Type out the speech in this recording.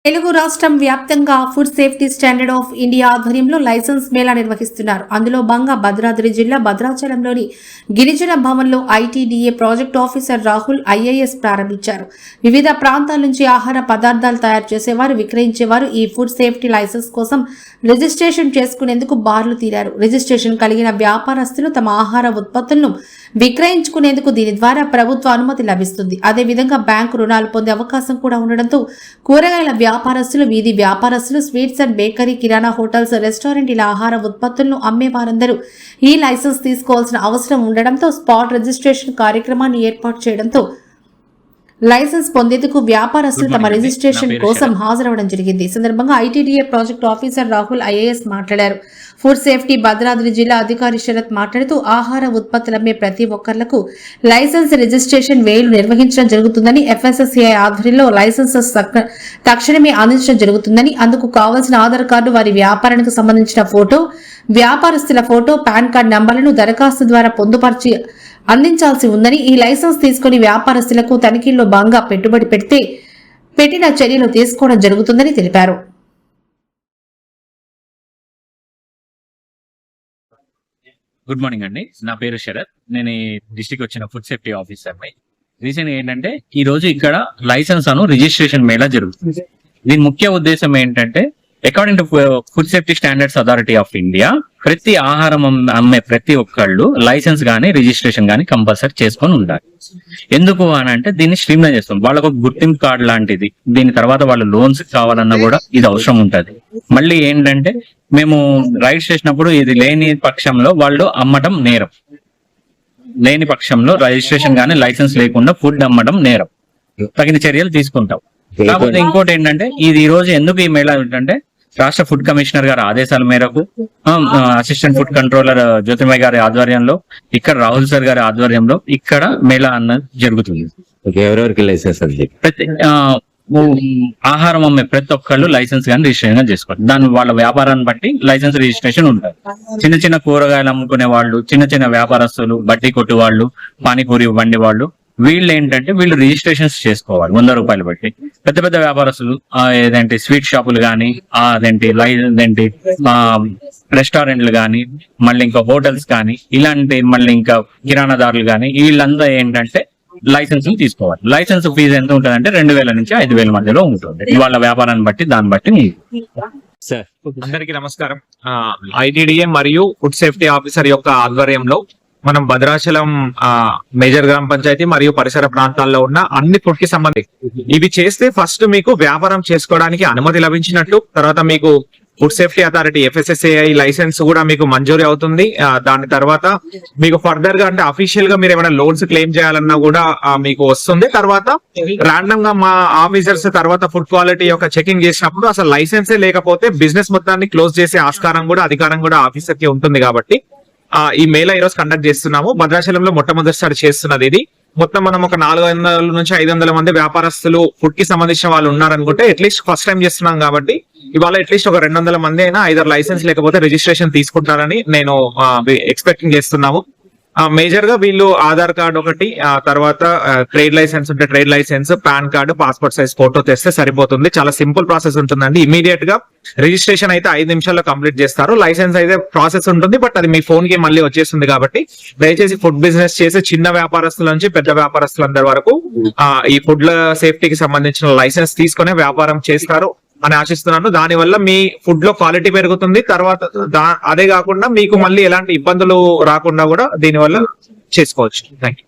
తెలుగు రాష్ట్రం వ్యాప్తంగా food safety standard of India ఆధ్వర్యంలో లైసెన్స్ మేళా నిర్వహిస్తున్నారు. అందులో భాగంగా భద్రాద్రి జిల్లా భద్రాచలంలోని గిరిజన భవన్లో ITDA project officer Rahul IAS ప్రారంభించారు. వివిధ ప్రాంతాల నుంచి ఆహార పదార్థాలు తయారు చేసేవారు, విక్రయించేవారు ఈ ఫుడ్ సేఫ్టీ లైసెన్స్ కోసం రిజిస్ట్రేషన్ చేసుకునేందుకు బార్లు తీరారు. రిజిస్ట్రేషన్ కలిగిన వ్యాపారస్తులు తమ ఆహార ఉత్పత్తులను విక్రయించుకునేందుకు దీని ద్వారా ప్రభుత్వ అనుమతి లభిస్తుంది. అదేవిధంగా బ్యాంకు రుణాలు పొందే అవకాశం కూడా ఉండడంతో కూరగాయల వ్యాపారస్తులు, వీధి వ్యాపారస్తులు, sweets and bakery, kirana, hotels, restaurant ఇలా ఆహార ఉత్పత్తులను అమ్మే వారందరూ ఈ లైసెన్స్ తీసుకోవాల్సిన అవసరం ఉండడంతో స్పాట్ రిజిస్ట్రేషన్ కార్యక్రమాన్ని ఏర్పాటు చేయడంతో లైసెన్స్ పొందేందుకు వ్యాపారస్తులు తమ రిజిస్ట్రేషన్ కోసం హాజరవడం జరిగింది. ఈ సందర్భంగా ITDA project officer Rahul IAS మాట్లాడారు. ఫుడ్ సేఫ్టీ భద్రాద్రి జిల్లా అధికారి శరత్ మాట్లాడుతూ ఆహార ఉత్పత్తులు అమ్మే ప్రతి ఒక్కర్లకు లైసెన్స్ రిజిస్ట్రేషన్ వేలు నిర్వహించడం జరుగుతుందని, ఎఫ్ఎస్ఎస్సిఐ ఆధ్వర్యంలో లైసెన్సెస్ తక్షణమే అందించడం జరుగుతుందని, అందుకు కావాల్సిన ఆధార్ కార్డు, వారి వ్యాపారానికి సంబంధించిన ఫోటో, వ్యాపారస్తుల ఫోటో, పాన్ కార్డు నంబర్లను దరఖాస్తు ద్వారా పొందుపరిచి అందించాల్సి ఉందని, ఈ లైసెన్స్ తీసుకుని వ్యాపారస్తులకు తనిఖీల్లో భాగంగా పెట్టుబడి పెట్టిన చర్యలు తీసుకోవడం జరుగుతుందని తెలిపారు. గుడ్ మార్నింగ్ అండి, నా పేరు శరత్. నేను ఈ డిస్ట్రిక్ట్ వచ్చిన ఫుడ్ సేఫ్టీ ఆఫీసర్. రీజన్ ఏంటంటే ఈ రోజు ఇక్కడ లైసెన్స్ అను రిజిస్ట్రేషన్ మేళా జరుగుతుంది. దీని ముఖ్య ఉద్దేశం ఏంటంటే according to food safety standards authority of India ప్రతి ఆహారం అమ్మే ప్రతి ఒక్కళ్ళు లైసెన్స్ గానీ రిజిస్ట్రేషన్ గానీ కంపల్సరీ చేసుకొని ఉండాలి. ఎందుకు అని అంటే దీన్ని స్ట్రీమ్లైన్ చేస్తాం. వాళ్ళకు గుర్తింపు కార్డు లాంటిది. దీని తర్వాత వాళ్ళు లోన్స్ కావాలన్నా కూడా ఇది అవసరం ఉంటది. మళ్ళీ ఏంటంటే మేము రైడ్స్ చేసినప్పుడు ఇది లేని పక్షంలో వాళ్ళు అమ్మటం నేరం. లేని పక్షంలో రిజిస్ట్రేషన్ గానీ లైసెన్స్ లేకుండా ఫుడ్ అమ్మడం నేరం. తగిన చర్యలు తీసుకుంటాం. కాకపోతే ఇంకోటి ఏంటంటే ఇది ఈ రోజు ఎందుకు ఈ మేళా ఏంటంటే రాష్ట్ర ఫుడ్ కమిషనర్ గారి ఆదేశాల మేరకు అసిస్టెంట్ ఫుడ్ కంట్రోలర్ జ్యోతిమయ్య గారి ఆధ్వర్యంలో, ఇక్కడ రాహుల్ సార్ గారి ఆధ్వర్యంలో ఇక్కడ మేళా అన్నది జరుగుతుంది. ఎవరెవరికి లైసెన్స్ ప్రతి ఆహారం అమ్మే ప్రతి ఒక్కళ్ళు లైసెన్స్ కానీ రిజిస్ట్రేషన్ చేసుకోవాలి. దాని వాళ్ళ వ్యాపారాన్ని బట్టి లైసెన్స్ రిజిస్ట్రేషన్ ఉంటుంది. చిన్న చిన్న కూరగాయలు అమ్ముకునే వాళ్ళు, చిన్న చిన్న వ్యాపారస్తులు, బడ్డీ కొట్టు వాళ్ళు, పానీపూరి బండి వాళ్ళు, వీళ్ళు ఏంటంటే వీళ్ళు రిజిస్ట్రేషన్స్ చేసుకోవాలి 100 రూపాయలు బట్టి. పెద్ద పెద్ద వ్యాపారస్తులు ఏదంటే స్వీట్ షాపులు కానీ, అదేంటి రెస్టారెంట్లు కానీ, మళ్ళీ ఇంకా హోటల్స్ కానీ, ఇలాంటి మళ్ళీ ఇంకా కిరాణాదారులు కానీ, వీళ్ళంతా ఏంటంటే లైసెన్స్ తీసుకోవాలి. లైసెన్స్ ఫీజు ఎంత ఉంటుందంటే 2000 నుంచి 5000 మధ్యలో ఉంటుంది. వాళ్ళ వ్యాపారాన్ని బట్టి దాన్ని బట్టి. సార్ అందరికీ నమస్కారం. ఐటీడీఏ మరియు ఫుడ్ సేఫ్టీ ఆఫీసర్ యొక్క ఆధ్వర్యంలో మనం భద్రాచలం మేజర్ గ్రామ పంచాయతీ మరియు పరిసర ప్రాంతాల్లో ఉన్న అన్ని ఫుడ్ కి సంబంధించి ఇవి చేస్తే ఫస్ట్ మీకు వ్యాపారం చేసుకోవడానికి అనుమతి లభించినట్లు, తర్వాత మీకు food safety authority FSSAI licence కూడా మీకు మంజూరు అవుతుంది. దాని తర్వాత మీకు ఫర్దర్ గా అంటే అఫీషియల్ గా మీరు ఏమైనా లోన్స్ క్లెయిమ్ చేయాలన్నా కూడా మీకు వస్తుంది. తర్వాత ర్యాండమ్ గా మా ఆఫీసర్స్ తర్వాత ఫుడ్ క్వాలిటీ యొక్క చెకింగ్ చేసినప్పుడు అసలు లైసెన్సే లేకపోతే బిజినెస్ మొత్తాన్ని క్లోజ్ చేసే ఆస్కారం కూడా అధికారం కూడా ఆఫీసర్ కి ఉంటుంది. కాబట్టి ఈ మేళా ఈ రోజు కండక్ట్ చేస్తున్నాము. భద్రాచలంలో మొట్టమొదటిసారి చేస్తున్నది ఇది. మొత్తం మనం ఒక 400 నుంచి 500 మంది వ్యాపారస్తులు ఫుడ్ కి సంబంధించిన వాళ్ళు ఉన్నారనుకుంటే అట్లీస్ట్ ఫస్ట్ టైం చేస్తున్నాం కాబట్టి ఇవాళ అట్లీస్ట్ ఒక 200 మంది అయినా ఐదర్ లైసెన్స్ లేకపోతే రిజిస్ట్రేషన్ తీసుకుంటారని నేను ఎక్స్పెక్టింగ్ చేస్తున్నాము. మేజర్ గా వీళ్ళు ఆధార్ కార్డు ఒకటి, తర్వాత ట్రేడ్ లైసెన్స్ ఉంటే trade licence, PAN card, passport size photo తెస్తే సరిపోతుంది. చాలా సింపుల్ ప్రాసెస్ ఉంటుందండి. ఇమీడియట్ గా రిజిస్ట్రేషన్ అయితే 5 నిమిషాల్లో కంప్లీట్ చేస్తారు. లైసెన్స్ అయితే ప్రాసెస్ ఉంటుంది, బట్ అది మీ ఫోన్ కి మళ్ళీ వచ్చేస్తుంది. కాబట్టి దయచేసి ఫుడ్ బిజినెస్ చేసే చిన్న వ్యాపారస్తుల నుంచి పెద్ద వ్యాపారస్తులందరి వరకు ఈ ఫుడ్ సేఫ్టీకి సంబంధించిన లైసెన్స్ తీసుకునే వ్యాపారం చేస్తారు అని ఆశిస్తున్నాను. దానివల్ల మీ ఫుడ్ లో క్వాలిటీ పెరుగుతుంది. తర్వాత అదే కాకుండా మీకు మళ్ళీ ఎలాంటి ఇబ్బందులు రాకుండా కూడా దీనివల్ల చేసుకోవచ్చు. Thank you.